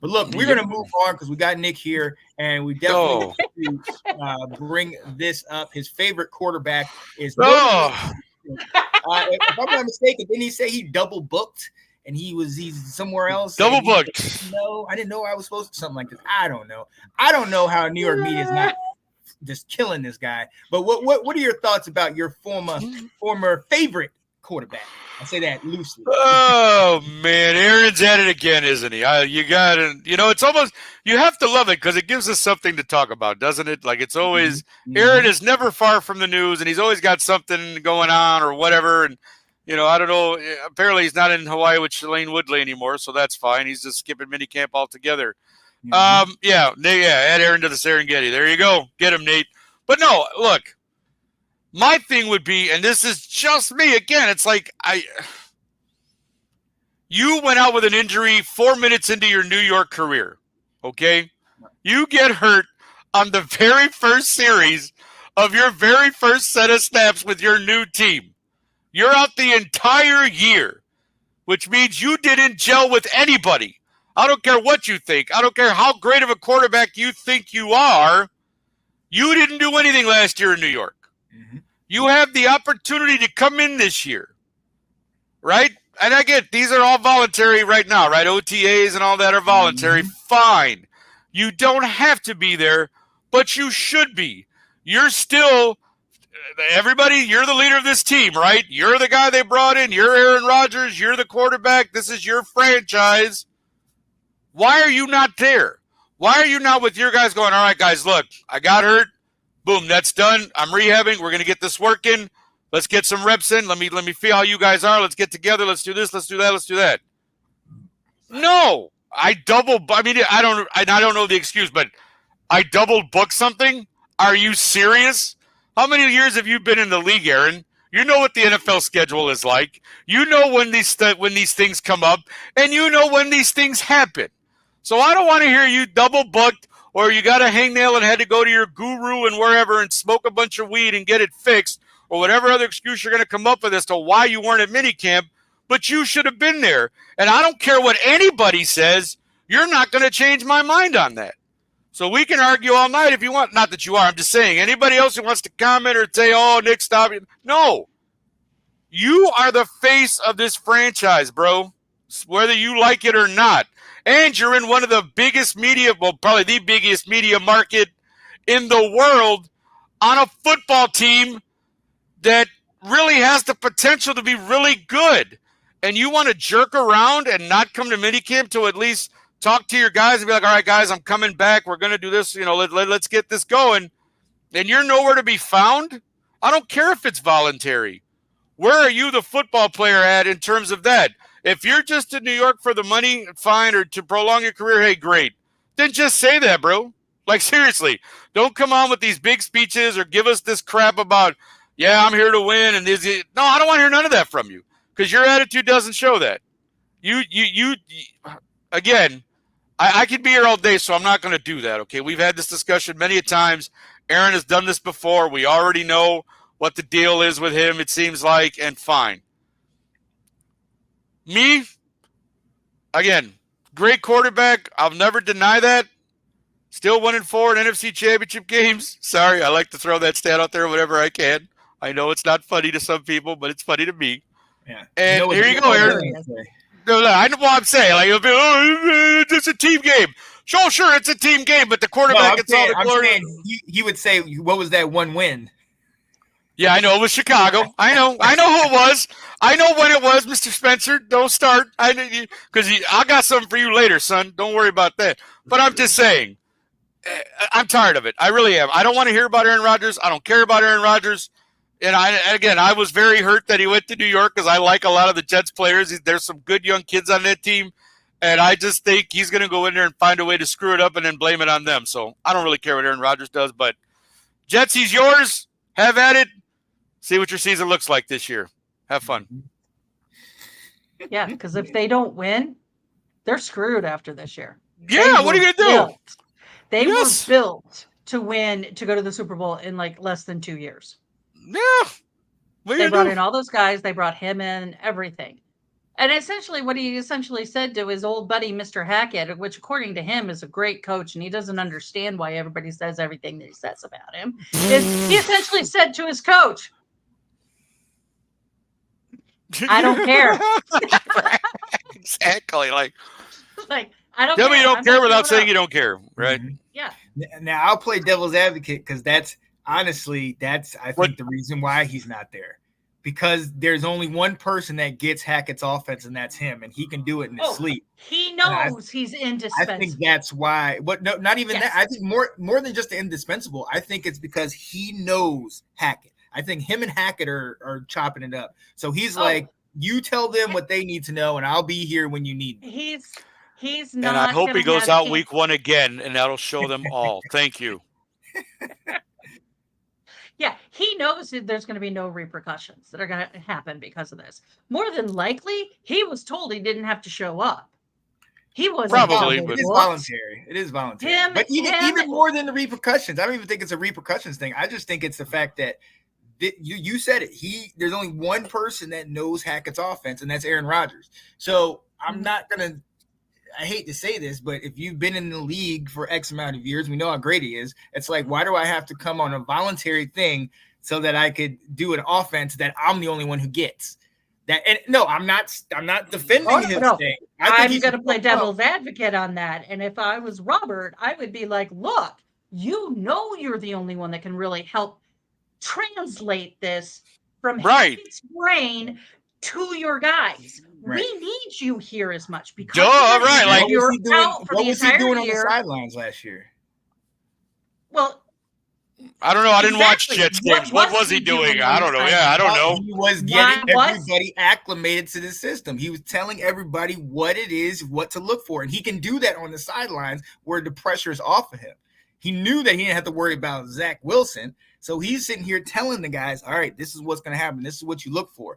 But look, we're gonna move on because we got Nick here, and we definitely need to bring this up. His favorite quarterback is if I'm not mistaken, didn't he say he double booked and he's somewhere else? Double booked. No, I didn't know I was supposed to something like this. I don't know. I don't know how New York media is not just killing this guy. But what are your thoughts about your former favorite quarterback? I say that loosely. Oh man, Aaron's at it again, isn't he? You got to, it's almost, you have to love it because it gives us something to talk about, doesn't it? Like it's always, Aaron is never far from the news, and he's always got something going on or whatever. And I don't know. Apparently, he's not in Hawaii with Shailene Woodley anymore, so that's fine. He's just skipping minicamp altogether. Add Aaron to the Serengeti. There you go. Get him, Nate. But no, look. My thing would be, and this is just me, again, it's like you went out with an injury 4 minutes into your New York career, okay? You get hurt on the very first series of your very first set of snaps with your new team. You're out the entire year, which means you didn't gel with anybody. I don't care what you think. I don't care how great of a quarterback you think you are. You didn't do anything last year in New York. You have the opportunity to come in this year, right? And I get these are all voluntary right now, right? OTAs and all that are voluntary. Fine. You don't have to be there, but you should be. You're still, everybody, you're the leader of this team, right? You're the guy they brought in. You're Aaron Rodgers. You're the quarterback. This is your franchise. Why are you not there? Why are you not with your guys going, all right, guys, look, I got hurt. Boom, that's done. I'm rehabbing. We're going to get this working. Let's get some reps in. Let me feel how you guys are. Let's get together. Let's do this. Let's do that. Let's do that. No, I don't know the excuse, but I double booked something. Are you serious? How many years have you been in the league, Aaron? You know what the NFL schedule is like. You know when these things come up, and you know when these things happen. So I don't want to hear you double booked. Or you got a hangnail and had to go to your guru and wherever and smoke a bunch of weed and get it fixed, or whatever other excuse you're going to come up with as to why you weren't at minicamp, but you should have been there. And I don't care what anybody says, you're not going to change my mind on that. So we can argue all night if you want. Not that you are. I'm just saying, anybody else who wants to comment or say, oh, Nick, stop it. No. You are the face of this franchise, bro, whether you like it or not. And you're in one of the biggest media, well, probably the biggest media market in the world on a football team that really has the potential to be really good. And you want to jerk around and not come to minicamp to at least talk to your guys and be like, all right, guys, I'm coming back. We're going to do this. Let's get this going. And you're nowhere to be found? I don't care if it's voluntary. Where are you, the football player, at in terms of that? If you're just in New York for the money, fine, or to prolong your career, hey, great. Then just say that, bro. Like, seriously. Don't come on with these big speeches or give us this crap about, yeah, I'm here to win. And this. No, I don't want to hear none of that from you because your attitude doesn't show that. Again, I could be here all day, so I'm not going to do that, okay? We've had this discussion many a times. Aaron has done this before. We already know what the deal is with him, it seems like, and fine. Me, again, great quarterback. I'll never deny that. Still 1-4 in NFC Championship games. Sorry, I like to throw that stat out there whenever I can. I know it's not funny to some people, but it's funny to me. Yeah. And here you go, Aaron. I know what I'm saying. Like, it's a team game. Sure, it's a team game, but the quarterback gets all the glory. He would say, what was that one win? Yeah, I know it was Chicago. I know who it was. I know when it was, Mr. Spencer. Don't start. Because I got something for you later, son. Don't worry about that. But I'm just saying, I'm tired of it. I really am. I don't want to hear about Aaron Rodgers. I don't care about Aaron Rodgers. And I was very hurt that he went to New York because I like a lot of the Jets players. There's some good young kids on that team. And I just think he's going to go in there and find a way to screw it up and then blame it on them. So I don't really care what Aaron Rodgers does. But Jets, he's yours. Have at it. See what your season looks like this year. Have fun. Yeah, because if they don't win, they're screwed after this year. Yeah, what are you going to do? They were built to win, to go to the Super Bowl in like less than 2 years. Yeah. They brought in all those guys. They brought him in, everything. And essentially what he essentially said to his old buddy, Mr. Hackett, which according to him is a great coach, and he doesn't understand why everybody says everything that he says about him, is he essentially said to his coach, I don't care. Exactly. Like I don't tell care. me you don't I'm care not without showing saying up. you don't care, right? Mhm. Yeah. Now I'll play devil's advocate because that's honestly I think the reason why he's not there. Because there's only one person that gets Hackett's offense, and that's him, and he can do it in his sleep. He knows he's indispensable. I think that's why. But no, not even Yes. that. I think more than just indispensable. I think it's because he knows Hackett. I think him and Hackett are chopping it up. So he's like, you tell them what they need to know, and I'll be here when you need me. He's not. And I hope he goes gonna out have week 1 again, and that'll show them all. Thank you. Yeah, he knows that there's going to be no repercussions that are going to happen because of this. More than likely, he was told he didn't have to show up. He wasn't Probably, It but is voluntary. It is voluntary. But even more than the repercussions, I don't even think it's a repercussions thing. I just think it's the fact that you said it. There's only one person that knows Hackett's offense, and that's Aaron Rodgers. So I'm not gonna. I hate to say this, but if you've been in the league for X amount of years, we know how great he is. It's like, why do I have to come on a voluntary thing so that I could do an offense that I'm the only one who gets? That and no, I'm not defending his thing. I'm going to play devil's advocate on that. And if I was Robert, I would be like, look, you know you're the only one that can really help translate this from his brain to your guys. Right. We need you here as much because right. Like you're out for the entire year. On the sidelines last year? Well, I don't know. I didn't watch Jets games. What was he doing? I don't know. Yeah, I don't know. He was getting everybody acclimated to the system. He was telling everybody what it is, what to look for, and he can do that on the sidelines where the pressure is off of him. He knew that he didn't have to worry about Zach Wilson, so he's sitting here telling the guys, "All right, this is what's going to happen. This is what you look for."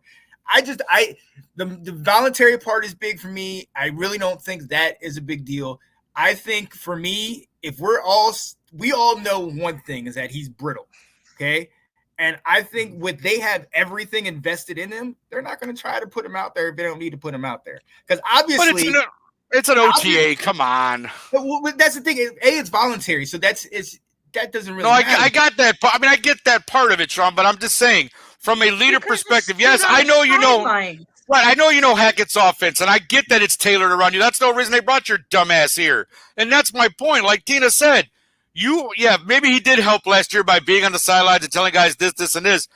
The voluntary part is big for me. I really don't think that is a big deal. I think for me, if we all know one thing is that he's brittle, okay? And I think they have everything invested in him, they're not going to try to put him out there if they don't need to put him out there. Because obviously, but it's an OTA. Come on. But that's the thing. It's voluntary, so that doesn't really. No, matter. I got that. I mean, I get that part of it, Sean. But I'm just saying, from a leader perspective, yes, I know you know. Right, I know you know Hackett's offense, and I get that it's tailored around you. That's no reason they brought your dumbass here. And that's my point. Like Tina said, maybe he did help last year by being on the sidelines and telling guys this, and this.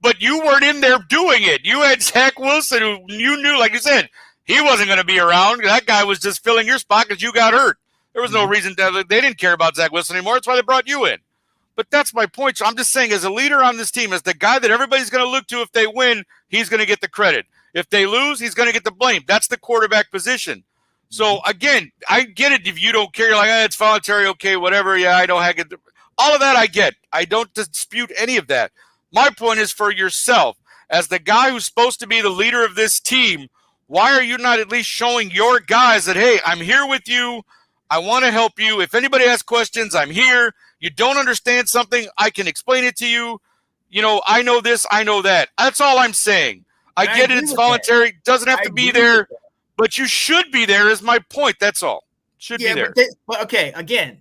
But you weren't in there doing it. You had Zach Wilson, who you knew, like you said, he wasn't going to be around. That guy was just filling your spot because you got hurt. There was no reason they didn't care about Zach Wilson anymore. That's why they brought you in. But that's my point. So I'm just saying, as a leader on this team, as the guy that everybody's going to look to if they win, he's going to get the credit. If they lose, he's going to get the blame. That's the quarterback position. So, again, I get it if you don't care. You're like, it's voluntary, okay, whatever. Yeah, I know Hackett. All of that I get. I don't dispute any of that. My point is for yourself. As the guy who's supposed to be the leader of this team, why are you not at least showing your guys that, hey, I'm here with you. I want to help you. If anybody has questions, I'm here. You don't understand something, I can explain it to you. You know, I know this, I know that. That's all I'm saying. I get it, it's voluntary. Doesn't have to be there, but you should be there is my point. That's all. Should be there. But okay, again,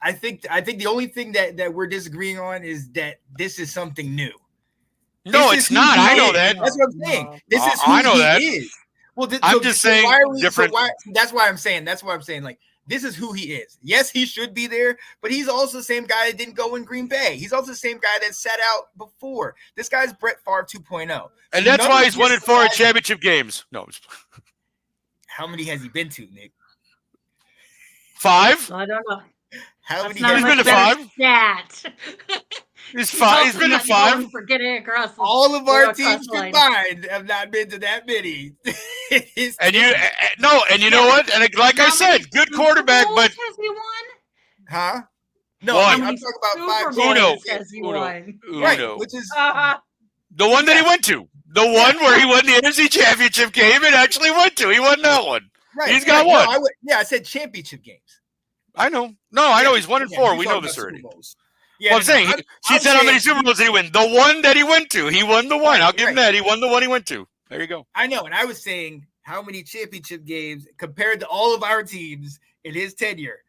I think the only thing that we're disagreeing on is that this is something new. No, it's not. I know that. That's what I'm saying. This is who he is. Well, I'm just saying different. That's why I'm saying. Like, this is who he is. Yes, he should be there, but he's also the same guy that didn't go in Green Bay. He's also the same guy that sat out before. This guy's Brett Favre 2.0. And that's why he's won 4 championship games. No. How many has he been to, Nick? 5? I don't know. How many? He's been to 5. He's 5. He's been to 5. For getting across all of our teams combined have not been to that many. And you know what? And like I said, good quarterback, but has he won? Huh? No, I'm talking about 5 Uno. Right, which is the one that he went to. The one where he won the NFC Championship game and actually went to. He won that one. Right. He's got one. I said championship games. I know. No, I know. He's 1-4. We know this already. Yeah, I'm saying. She said how many Super Bowls did he win? The one that he went to. He won the one. I'll give him that. He won the one he went to. There you go. I know. And I was saying how many championship games compared to all of our teams in his tenure.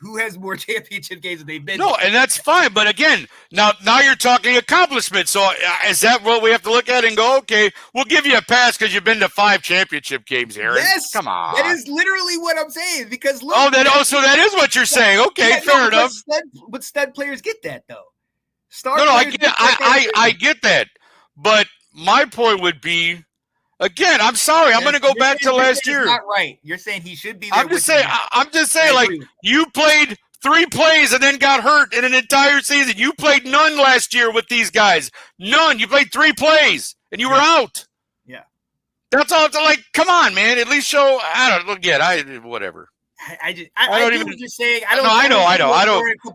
Who has more championship games than they've been? No, and that's fine. But again, now you're talking accomplishments. So is that what we have to look at and go, okay, we'll give you a pass because you've been to 5 championship games, Aaron? Yes. Come on. That is literally what I'm saying. Because look. So that is what you're saying. Okay, fair enough. But stud players get that, though. I get that. But my point would be, again, I'm sorry. I'm going to go back to last year. Not right. You're saying he should be there. I'm just saying, like, you played 3 plays and then got hurt in an entire season. You played none last year with these guys. None. You played 3 plays and you were out. Yeah. That's all. Like, come on, man. At least show. I don't look at. Whatever. I don't even. What you're saying. I know.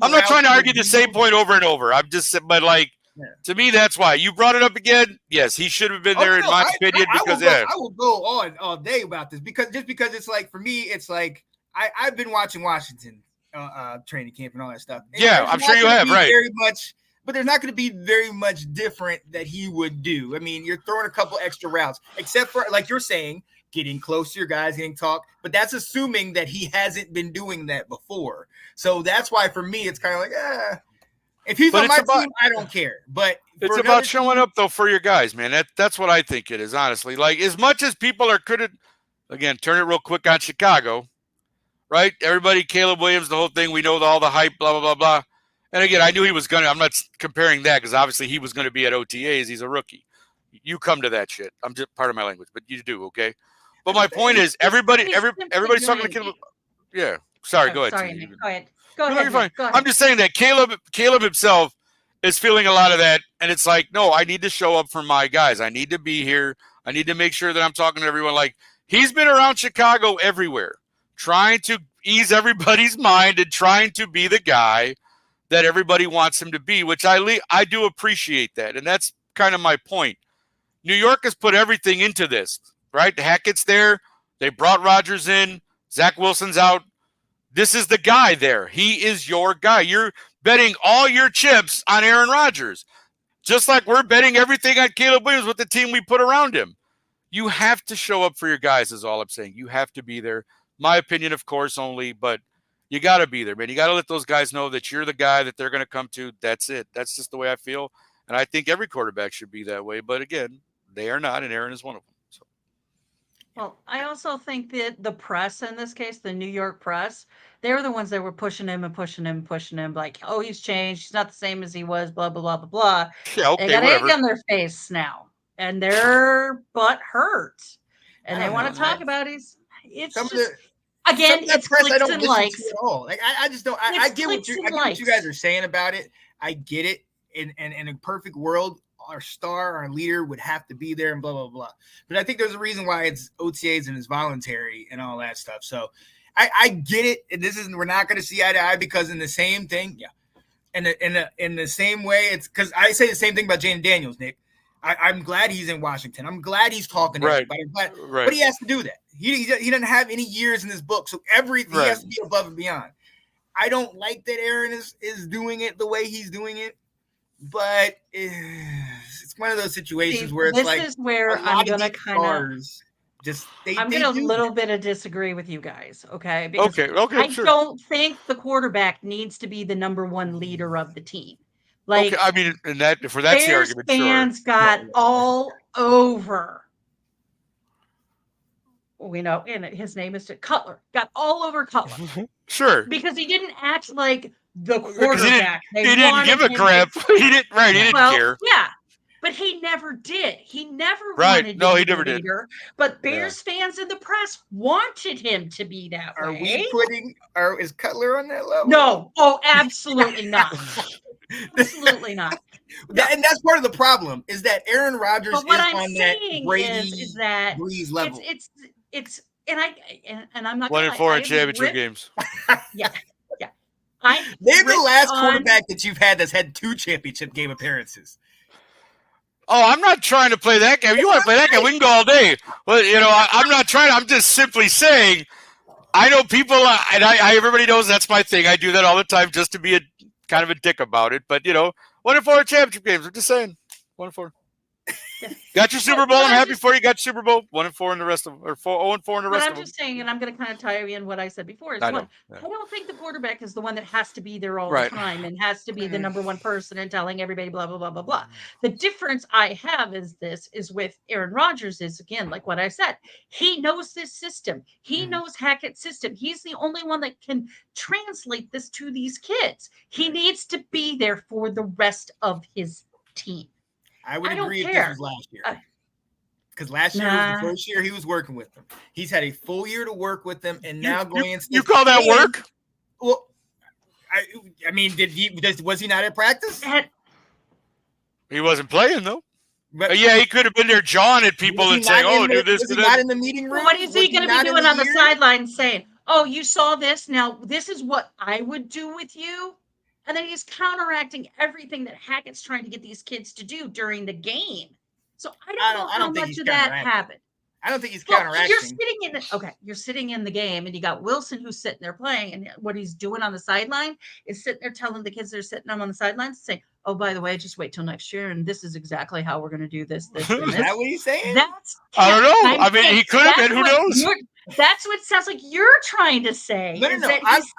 I'm not trying to argue the same point over and over. I'm just, but like. Yeah. To me, that's why you brought it up again. Yes, he should have been there, in my opinion. I will go on all day about this because it's like, for me, it's like I've been watching Washington training camp and all that stuff. And yeah, I'm sure you have, right? Very much, but there's not going to be very much different that he would do. I mean, you're throwing a couple extra routes, except for, like you're saying, getting close to your guys, getting talk. But that's assuming that he hasn't been doing that before. So that's why, for me, it's kind of like, if he's on my team, I don't care. But it's about showing up, though, for your guys, man. That's what I think it is, honestly. Like, as much as people are again, turn it real quick on Chicago, right? Everybody, Caleb Williams, the whole thing, we know all the hype, blah, blah, blah, blah. And again, I knew he was going to – I'm not comparing that because obviously he was going to be at OTAs. He's a rookie. You come to that shit. I'm just part of my language, but you do, okay? But my point is everybody's talking to Caleb – yeah. Sorry, go ahead. Sorry, Nick. Go ahead. Go ahead. You're fine. I'm just saying that Caleb himself is feeling a lot of that, and it's like, no, I need to show up for my guys. I need to be here. I need to make sure that I'm talking to everyone. Like, he's been around Chicago everywhere, trying to ease everybody's mind and trying to be the guy that everybody wants him to be, which I do appreciate that, and that's kind of my point. New York has put everything into this, right? Hackett's there. They brought Rodgers in. Zach Wilson's out. This is the guy there. He is your guy. You're betting all your chips on Aaron Rodgers, just like we're betting everything on Caleb Williams with the team we put around him. You have to show up for your guys is all I'm saying. You have to be there. My opinion, of course, only, but you got to be there, man. You got to let those guys know that you're the guy that they're going to come to. That's it. That's just the way I feel, and I think every quarterback should be that way. But, again, they are not, and Aaron is one of them. Well, I also think that the press in this case, the New York press, they were the ones that were pushing him, like, oh, he's changed. He's not the same as he was, blah, blah, blah, blah, blah. Yeah, okay, they got whatever. egg on their face now, and their butt hurts. And they want to talk about it. It's again, it's press clicks I don't and listen likes. to at all. Like, I just don't. I get what you guys are saying about it. I get it. In a perfect world, our star, our leader would have to be there and blah, blah, blah. But I think there's a reason why it's OTAs and it's voluntary and all that stuff. So I get it. And we're not going to see eye to eye because in the same thing. Yeah. In the same way, it's because I say the same thing about Jaden Daniels, Nick. I'm glad he's in Washington. I'm glad he's talking to everybody. But he has to do that. He doesn't have any years in his book. So he has to be above and beyond. I don't like that Aaron is doing it the way he's doing it. But it's one of those situations where it's this is where I'm gonna kind of I'm gonna a little bit of disagree with you guys, okay? Because I don't think the quarterback needs to be the number one leader of the team. Like, I mean, and that's the argument. Fans got all over. We know, and his name is Cutler. Got all over Cutler. Sure, because he didn't act like the quarterback. He didn't give a crap. He didn't care. Yeah, but he never did. He never wanted to be the leader. But Bears fans in the press wanted him to be that way. Is Cutler on that level? No. Oh, absolutely not. Absolutely not. And that's part of the problem is that Aaron Rodgers is on that Brady Breeze level. It's and I'm not 1-4 in championship games. Yeah. Name the last quarterback that you've had that's had 2 championship game appearances. Oh, I'm not trying to play that game. You want to play that game? We can go all day. But I'm not trying. I'm just simply saying. I know people, and everybody knows that's my thing. I do that all the time just to be kind of a dick about it. But 1-4 championship games. I'm just saying 1-4. Got your Super Bowl. I'm happy for you. Got your Super Bowl. 1-4 in the rest of them, or 0-4 in the rest of them. But I'm just saying, and I'm going to kind of tie in what I said before. I don't think the quarterback is the one that has to be there all the time and has to be the number one person and telling everybody blah, blah, blah, blah, blah. The difference I have is with Aaron Rodgers is, again, like what I said, he knows this system. He knows Hackett's system. He's the only one that can translate this to these kids. He needs to be there for the rest of his team. I would agree if this was last year. Because last year was the first year he was working with them. He's had a full year to work with them, and now going into you call that work? Well, I mean, was he not at practice? He wasn't playing though. But yeah, he could have been there jawing at people and saying, "Oh, do this." Was he not in the meeting room? What is he going to be doing on the sidelines saying, "Oh, you saw this? Now this is what I would do with you." And then he's counteracting everything that Hackett's trying to get these kids to do during the game. So I don't know how much of that happened. I don't think he's counteracting. You're sitting in the game, and you got Wilson who's sitting there playing, and what he's doing on the sideline is sitting there telling the kids that are sitting on the sidelines, saying, "Oh, by the way, just wait till next year, and this is exactly how we're going to do this." Is that what he's saying? I don't know. I mean, he could have been. Who knows? That's what it sounds like you're trying to say. No.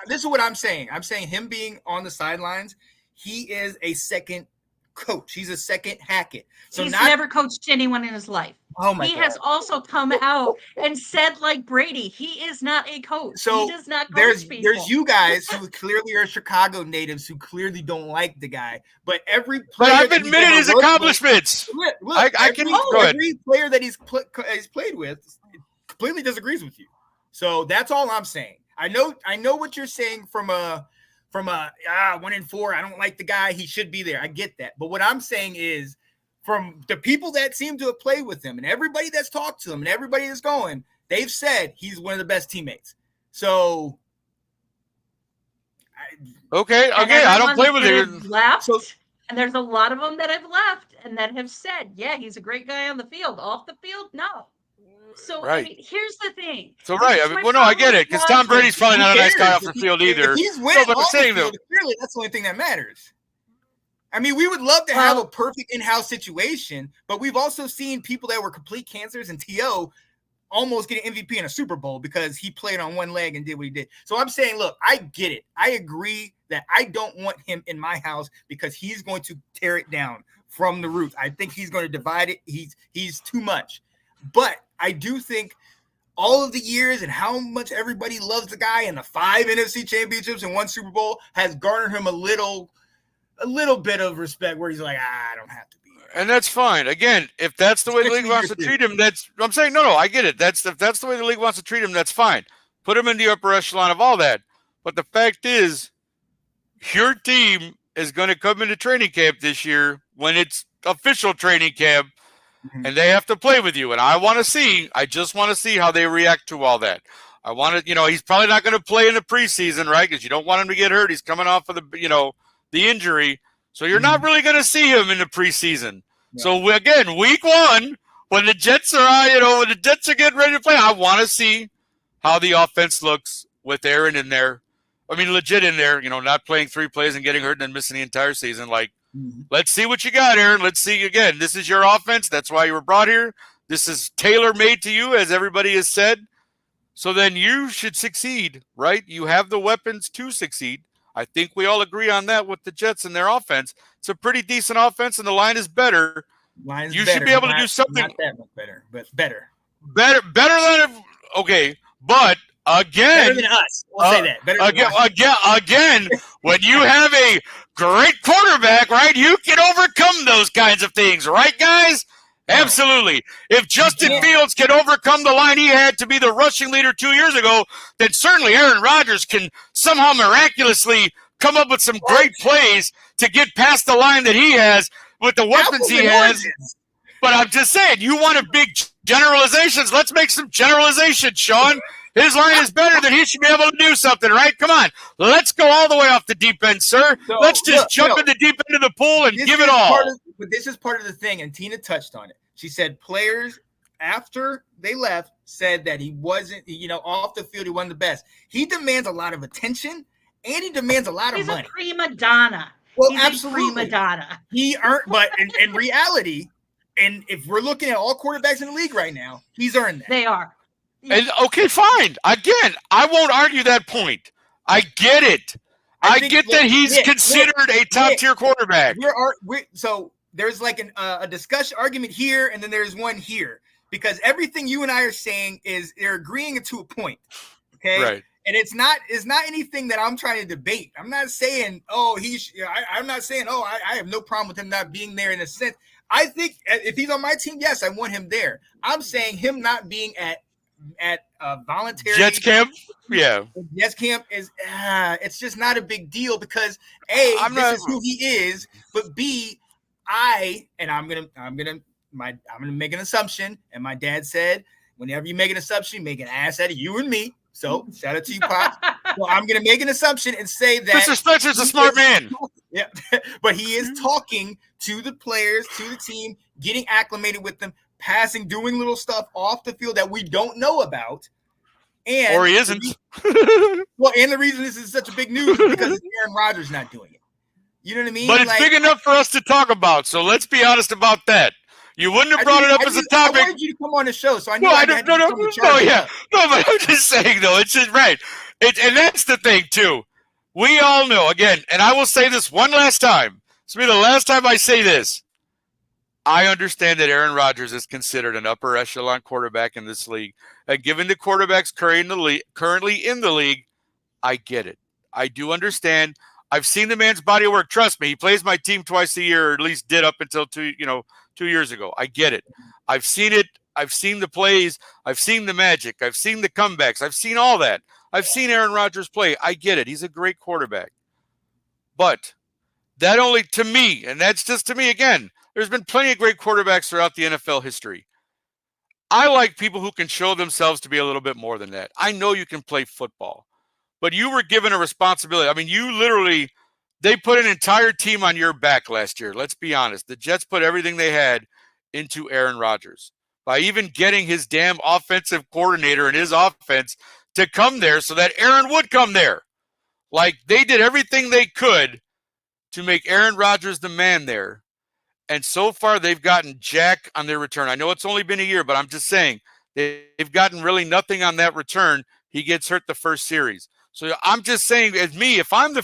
This is what I'm saying. I'm saying him being on the sidelines, he is a second coach. He's a second Hackett. So he's never coached anyone in his life. Oh my God. He has also come out and said, like Brady, he is not a coach. So he does not coach people. There's you guys who clearly are Chicago natives who clearly don't like the guy. But every player I've admitted his accomplishments. Every player that he's played with completely disagrees with you. So that's all I'm saying. I know what you're saying from a 1-4. I don't like the guy. He should be there. I get that. But what I'm saying is, from the people that seem to have played with him and everybody that's talked to him and everybody that's going, they've said he's one of the best teammates. So, I don't play with him. And there's a lot of them that have left and that have said, yeah, he's a great guy on the field. Off the field, no. So I mean, here's the thing. So I get it, because Tom Brady's probably not a nice guy off the field either. If he's winning off the field, clearly that's the only thing that matters. I mean, we would love to have a perfect in-house situation, but we've also seen people that were complete cancers, and T.O. almost get an MVP in a Super Bowl because he played on one leg and did what he did. So I'm saying, look, I get it. I agree that I don't want him in my house because he's going to tear it down from the roots. I think he's going to divide it. He's too much. But I do think all of the years and how much everybody loves the guy and the 5 NFC championships and 1 Super Bowl has garnered him a little bit of respect where he's like, I don't have to be here. And that's fine. Again, if that's the way the league wants to treat him, I'm saying, no, I get it. If that's the way the league wants to treat him, that's fine. Put him in the upper echelon of all that. But the fact is, your team is going to come into training camp this year when it's official training camp, and they have to play with you. And I just want to see how they react to all that. I want to, he's probably not going to play in the preseason, right? Because you don't want him to get hurt. He's coming off of the injury. So you're not really going to see him in the preseason. Yeah. So again, week 1, when the Jets are, when the Jets are getting ready to play, I want to see how the offense looks with Aaron in there. I mean, legit in there, not playing 3 plays and getting hurt and then missing the entire season. Let's see what you got, Aaron. Let's see again. This is your offense. That's why you were brought here. This is tailor-made to you, as everybody has said. So then you should succeed, right? You have the weapons to succeed. I think we all agree on that with the Jets and their offense. It's a pretty decent offense, and the line is better. Should be able to do something. Not that much better, but better. Better than okay. But again, better than us. We'll say that. Better again, when you have a great quarterback, right? You can overcome those kinds of things, right, guys? Absolutely. If Justin Fields can overcome the line he had to be the rushing leader 2 years ago, then certainly Aaron Rodgers can somehow miraculously come up with some great plays to get past the line that he has with the weapons he has. But I'm just saying, you wanted big generalizations. Let's make some generalizations, Sean. His line is better, than he should be able to do something, right? Come on. Let's go all the way off the deep end, sir. Let's just jump in the deep end of the pool and give it all. But this is part of the thing, and Tina touched on it. She said players, after they left, said that he wasn't, off the field, he wasn't the best. He demands a lot of attention, and he demands a lot of money. He's a prima donna. Well, he's absolutely. a prima donna. He earned, but in reality, And if we're looking at all quarterbacks in the league right now, he's earned that. They are. Yeah. And okay, fine. Again, I won't argue that point. I get it. I get that he's considered a top-tier quarterback. So there's like a discussion argument here, and then there's one here. Because everything you and I are saying is they're agreeing to a point. Okay? Right. And it's not anything that I'm trying to debate. I'm not saying, I'm not saying, I have no problem with him not being there in a sense. I think if he's on my team, yes, I want him there. I'm saying him not being at voluntary Jets camp, yeah. Jets camp is it's just not a big deal because this is who he is, but B, I'm gonna make an assumption, and my dad said, whenever you make an assumption, make an ass out of you and me. So shout out to you, Pops. So I'm gonna make an assumption and say that Mr. Spencer's a smart man. Yeah, but he is talking to the players, to the team, getting acclimated with them, passing, doing little stuff off the field that we don't know about. Or he isn't. Well, and the reason this is such a big news is because Aaron Rodgers not doing it. You know what I mean? But it's big enough for us to talk about. So let's be honest about that. You wouldn't have brought it up as a topic. I wanted you to come on the show, so I knew but I'm just saying though, it's just right. And that's the thing too. We all know, again, and I will say this one last time. This will be the last time I say this. I understand that Aaron Rodgers is considered an upper echelon quarterback in this league. And given the quarterbacks currently in the league, I get it. I do understand. I've seen the man's body of work. Trust me, he plays my team twice a year, or at least did up until 2 years ago. I get it. I've seen it. I've seen the plays. I've seen the magic. I've seen the comebacks. I've seen all that. I've seen Aaron Rodgers play. I get it. He's a great quarterback. But that only to me, and that's just to me again, there's been plenty of great quarterbacks throughout the NFL history. I like people who can show themselves to be a little bit more than that. I know you can play football, but you were given a responsibility. I mean, they put an entire team on your back last year. Let's be honest. The Jets put everything they had into Aaron Rodgers by even getting his damn offensive coordinator and his offense to come there so that Aaron would come there. Like, they did everything they could to make Aaron Rodgers the man there. And so far, they've gotten jack on their return. I know it's only been a year, but I'm just saying they've gotten really nothing on that return. He gets hurt the first series. So I'm just saying, as me, if I'm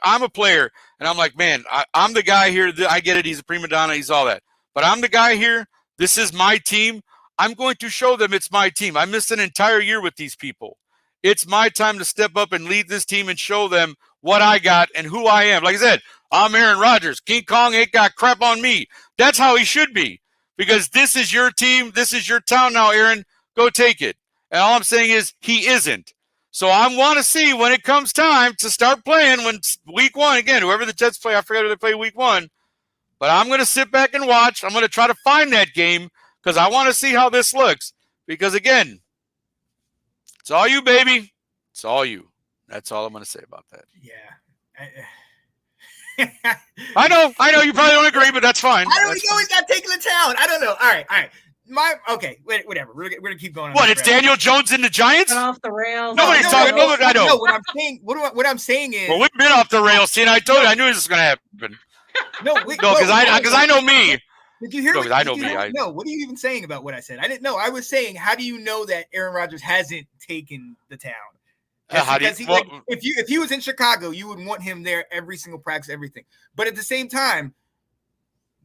I'm a player, and I'm like, man, I'm the guy here. I get it. He's a prima donna. He's all that. But I'm the guy here. This is my team. I'm going to show them it's my team. I missed an entire year with these people. It's my time to step up and lead this team and show them what I got and who I am. Like I said, I'm Aaron Rodgers. King Kong ain't got crap on me. That's how he should be, because this is your team. This is your town now, Aaron. Go take it. And all I'm saying is he isn't. So I want to see when it comes time to start playing, when week one, again, whoever the Jets play, I forget who they play week one, but I'm going to sit back and watch. I'm going to try to find that game because I want to see how this looks. Because, again, it's all you, baby. It's all you. That's all I'm going to say about that. Yeah. I know you probably don't agree, but that's fine. I don't know. He's got taken the town. I don't know. All right. Whatever. We're gonna keep going. What? It's Daniel Jones and the Giants? Off the rails. Nobody's talking. I know. No, what I'm saying. What I'm saying is. Well, we've been off the rails. See, and I told you I knew this was gonna happen. Because I know me. Did you hear? No, because I know me. No. What are you even saying about what I said? I didn't know. I was saying, how do you know that Aaron Rodgers hasn't taken the town? If he was in Chicago, you would want him there every single practice, everything. But at the same time,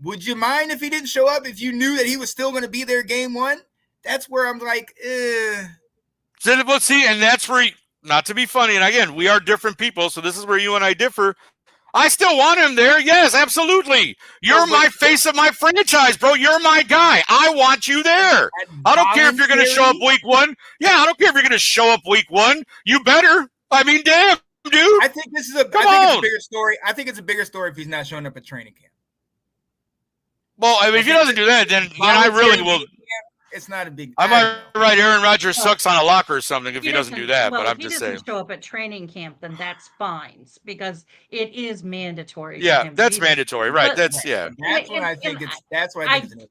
would you mind if he didn't show up if you knew that he was still going to be there game one? That's where I'm like, So, see, and that's where, not to be funny, and again, we are different people, so this is where you and I differ. I still want him there. Yes, absolutely. You're my face of my franchise, bro. You're my guy. I want you there. I don't care if you're going to show up week one. Yeah, I don't care if you're going to show up week one. You better. I mean, damn, dude. I think it's a bigger story. I think it's a bigger story if he's not showing up at training camp. Well, I mean, if he doesn't do that, then I really will. It's not a big. I might write Aaron Rodgers sucks on a locker or something if he doesn't do that. But I'm just saying. If he doesn't show up at training camp, then that's fine because it is mandatory. Yeah, that's mandatory, right? That's That's why I think it's. That's why I think it's an issue.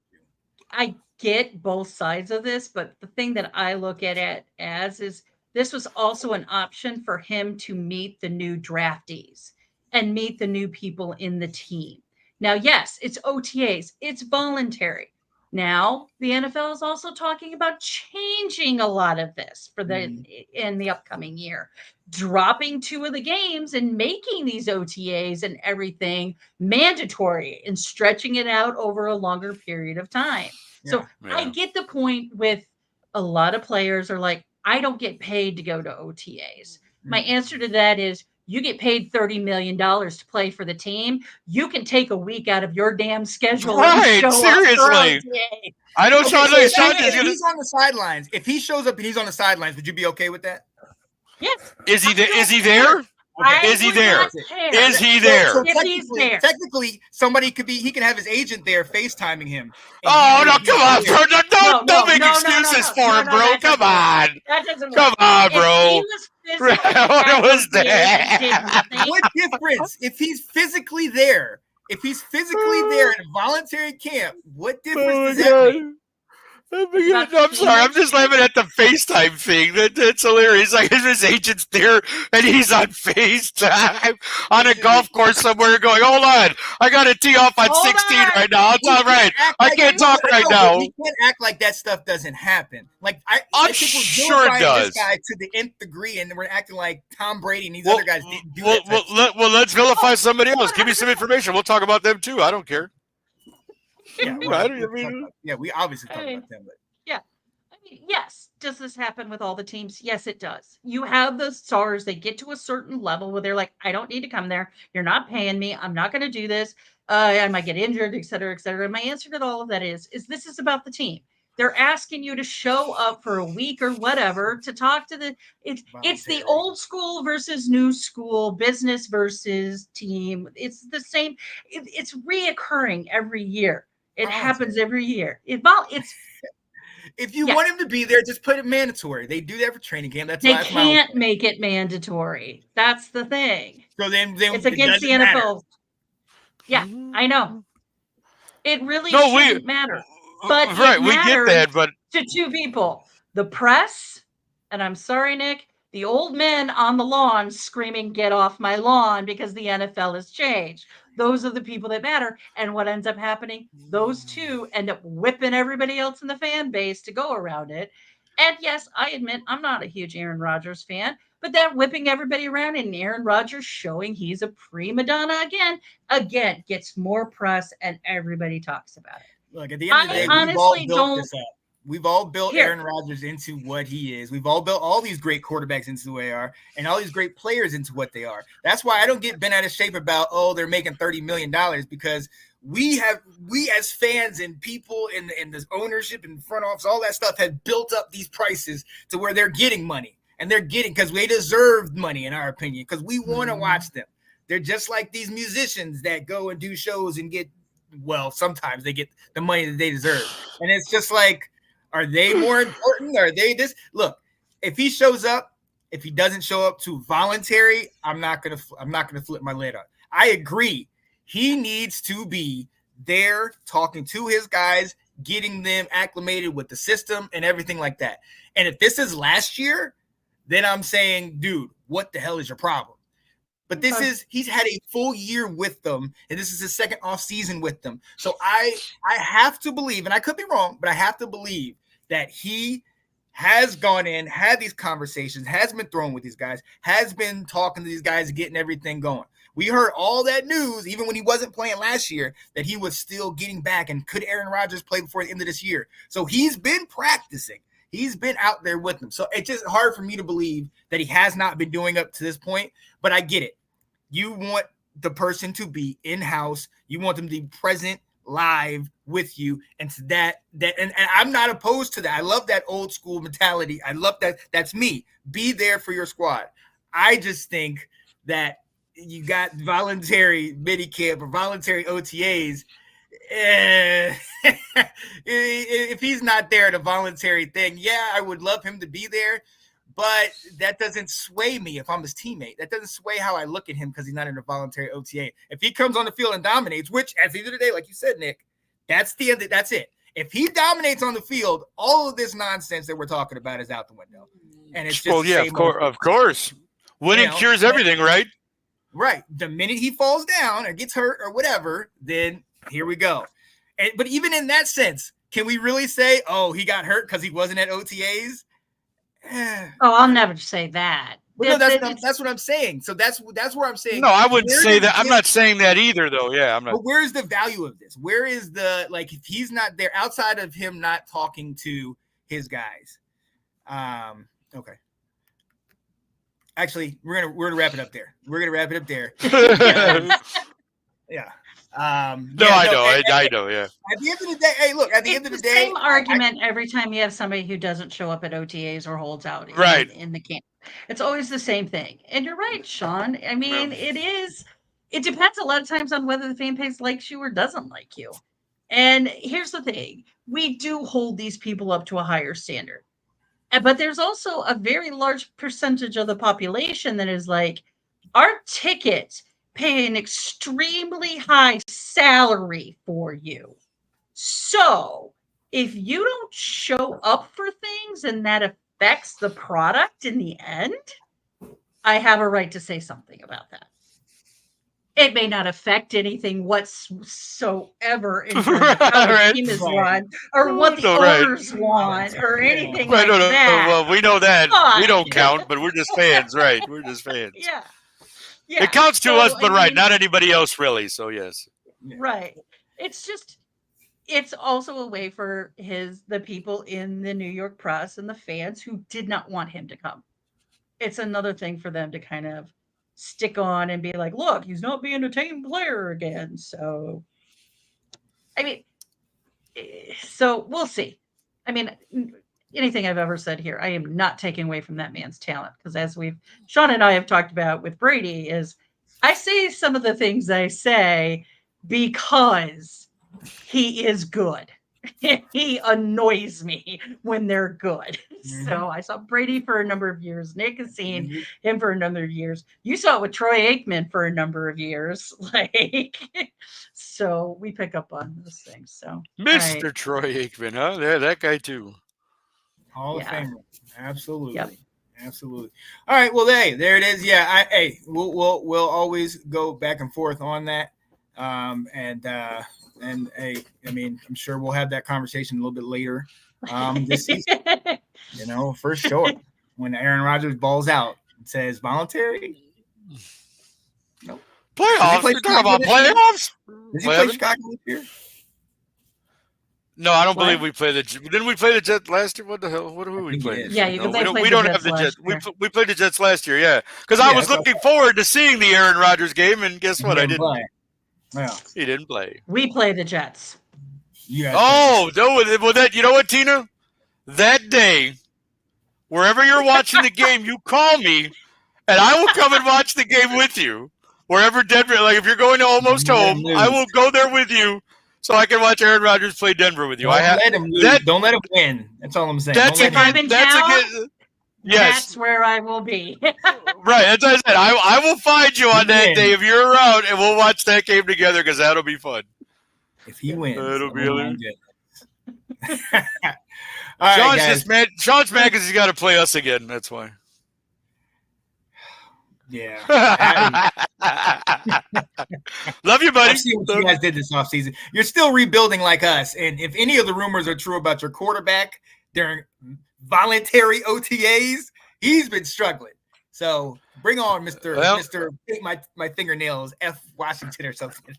I get both sides of this, but the thing that I look at it as is this was also an option for him to meet the new draftees and meet the new people in the team. Now, yes, it's OTAs, it's voluntary. Now, the NFL is also talking about changing a lot of this for in the upcoming year, dropping 2 of the games and making these OTAs and everything mandatory and stretching it out over a longer period of time. So I get the point with a lot of players are like, I don't get paid to go to OTAs. My answer to that is, you get paid $30 million to play for the team. You can take a week out of your damn schedule and show seriously. up for OTA. I know Sean. If he's on the sidelines, if he shows up and he's on the sidelines, would you be okay with that? Yes. Is he there? Is he there? Okay. Is he there? Is he there? So technically, somebody could be. He can have his agent there, FaceTiming him. Oh no! Come on, bro! Don't make excuses for him, bro. Come on. That doesn't work. Come on, bro. What was that? What difference if he's physically there? If he's physically there in a voluntary camp, what difference does that make? I'm sorry. I'm just laughing at the FaceTime thing. That's hilarious. Like his agent's there and he's on FaceTime on a golf course somewhere going, hold on. I got to tee off on 16 right now. It's all right. I can't talk right now. We can't act like that stuff doesn't happen. Like I'm sure it does. This guy to the nth degree, and we're acting like Tom Brady and these other guys didn't do it. Well, let's vilify somebody else. Give me some information. We'll talk about them too. I don't care. Yeah, we obviously talk about them, but I mean, yes. Does this happen with all the teams? Yes, it does. You have those stars, they get to a certain level where they're like, I don't need to come there. You're not paying me. I'm not going to do this. I might get injured, et cetera, et cetera. And my answer to all of that is this is about the team. They're asking you to show up for a week or whatever to talk to it's the old school versus new school, business versus team. It's the same. It's reoccurring every year. It happens every year. It's if you want him to be there, just put it mandatory. They do that for training camp. They can't make it mandatory. That's the thing. So then it's against the NFL. Matter. Yeah, I know. It really shouldn't matter. But we get that. But to 2 people, the press, and I'm sorry, Nick, the old men on the lawn screaming, "Get off my lawn," because the NFL has changed. Those are the people that matter. And what ends up happening, those 2 end up whipping everybody else in the fan base to go around it. And yes, I admit I'm not a huge Aaron Rodgers fan, but that whipping everybody around and Aaron Rodgers showing he's a prima donna again gets more press and everybody talks about it. Look, at the end of the day, honestly don't. We've all built Aaron Rodgers into what he is. We've all built all these great quarterbacks into who they are and all these great players into what they are. That's why I don't get bent out of shape about, they're making $30 million, because we as fans and people in this ownership and front office, all that stuff have built up these prices to where they're getting money, and they're getting, because they deserve money in our opinion, because we want to watch them. They're just like these musicians that go and do shows and get, sometimes they get the money that they deserve. And it's just like, are they more important? Are they this? Look, if he shows up, if he doesn't show up to voluntary, I'm not gonna flip my lid on. I agree. He needs to be there talking to his guys, getting them acclimated with the system and everything like that. And if this is last year, then I'm saying, dude, what the hell is your problem? But he's had a full year with them, and this is his second off season with them. So I have to believe, and I could be wrong, but I have to believe that he has gone in, had these conversations, has been thrown with these guys, has been talking to these guys, getting everything going. We heard all that news, even when he wasn't playing last year, that he was still getting back, and could Aaron Rodgers play before the end of this year? So he's been practicing. He's been out there with them. So it's just hard for me to believe that he has not been doing up to this point, but I get it. You want the person to be in-house. You want them to be present live with you. And to that and I'm not opposed to that. I love that old school mentality. I love that. That's me. Be there for your squad. I just think that you got voluntary minicamp or voluntary OTAs. If he's not there at a voluntary thing, I would love him to be there. But that doesn't sway me if I'm his teammate. That doesn't sway how I look at him because he's not in a voluntary OTA. If he comes on the field and dominates, which at the end of the day, like you said, Nick, that's the end. That's it. If he dominates on the field, all of this nonsense that we're talking about is out the window. And it's just of course. Winning cures everything, right? Right. The minute he falls down or gets hurt or whatever, then here we go. But even in that sense, can we really say, oh, he got hurt because he wasn't at OTAs? Oh, I'll never say that. Well, no, that's what I'm saying. So that's where I'm saying. No, I wouldn't say that. I'm not saying that either, though. Yeah, I'm not. But where's the value of this? Where is the, like, if he's not there, outside of him not talking to his guys? Okay. Actually, we're gonna wrap it up there. Yeah. No, I know. Yeah. At the end of the day, hey, look. At the end of the day, same argument every time you have somebody who doesn't show up at OTAs or holds out in the camp. It's always the same thing. And you're right, Sean. I mean, it depends a lot of times on whether the fan base likes you or doesn't like you. And here's the thing. We do hold these people up to a higher standard. But there's also a very large percentage of the population that is like, our tickets pay an extremely high salary for you. So if you don't show up for things and that affects the product in the end, I have a right to say something about that. It may not affect anything whatsoever in terms of how the team is run or what the owners want or anything like that. Well, we know that. We don't count, but we're just fans, right? We're just fans. Yeah. It counts to us, but not anybody else really, so yes. Right. It's also a way for the people in the New York press and the fans who did not want him to come. It's another thing for them to kind of stick on and be like, look, he's not being a team player again. So, I mean, so we'll see. I mean, anything I've ever said here, I am not taking away from that man's talent, because as Sean and I have talked about with Brady, is I say some of the things I say because he is good. He annoys me when they're good. Mm-hmm. So I saw Brady for a number of years. Nick has seen him for a number of years. You saw it with Troy Aikman for a number of years. So we pick up on those things. So Mr. Right. Troy Aikman, huh? Yeah, that guy too. Hall of Famer. Absolutely. Yep. Absolutely. All right. Well, there it is. Yeah. We'll always go back and forth on that. And hey, I mean, I'm sure we'll have that conversation a little bit later this season. For sure. When Aaron Rodgers balls out and says voluntary. Nope. Playoffs? You're talking about playoffs? Did he play Chicago this year? No, I don't believe we played the. Didn't we play the Jets last year? What the hell? What were we playing? Yeah, we don't have the Jets. We played the Jets last year. Yeah, because I was looking forward to seeing the Aaron Rodgers game, and guess what? I didn't. Play. Yeah. He didn't play. We play the Jets. Well, that you know what, Tina? That day, wherever you're watching the game, you call me, and I will come and watch the game with you. Wherever Denver, like if you're going to almost home, I will go there with you. So I can watch Aaron Rodgers play Denver with you. Don't let him win. That's all I'm saying. That's That's where I will be. Right. That's what I said. I will find you on that day if you're around, and we'll watch that game together because that'll be fun. If he wins, it'll be good. All Sean's right, guys. just mad. Sean's mad because he's got to play us again. That's why. Yeah. Love you, buddy. I've seen what you guys did this offseason. You're still rebuilding like us. And if any of the rumors are true about your quarterback during voluntary OTAs, he's been struggling. So bring on Mr. Take my fingernails, F Washington or something.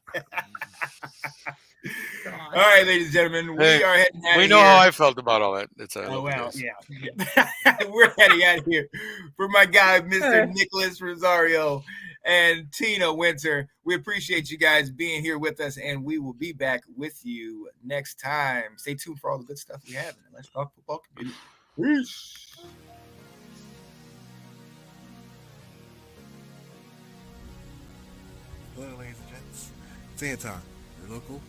All right, ladies and gentlemen, we are heading out of here. We know how I felt about all that. Yeah. We're heading out of here for my guy, Mr. Nicholas Rosario and Tina Winter. We appreciate you guys being here with us, and we will be back with you next time. Stay tuned for all the good stuff we have in the Let's Talk Football community. Peace. Hello, ladies and gents. It's Anton, your local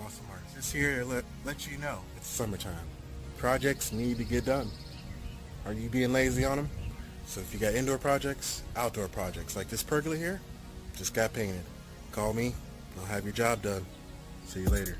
awesome artist. Just here to let you know it's summertime. Projects need to get done. Are you being lazy on them? So if you got indoor projects, outdoor projects, like this pergola here, just got painted. Call me, I'll have your job done. See you later.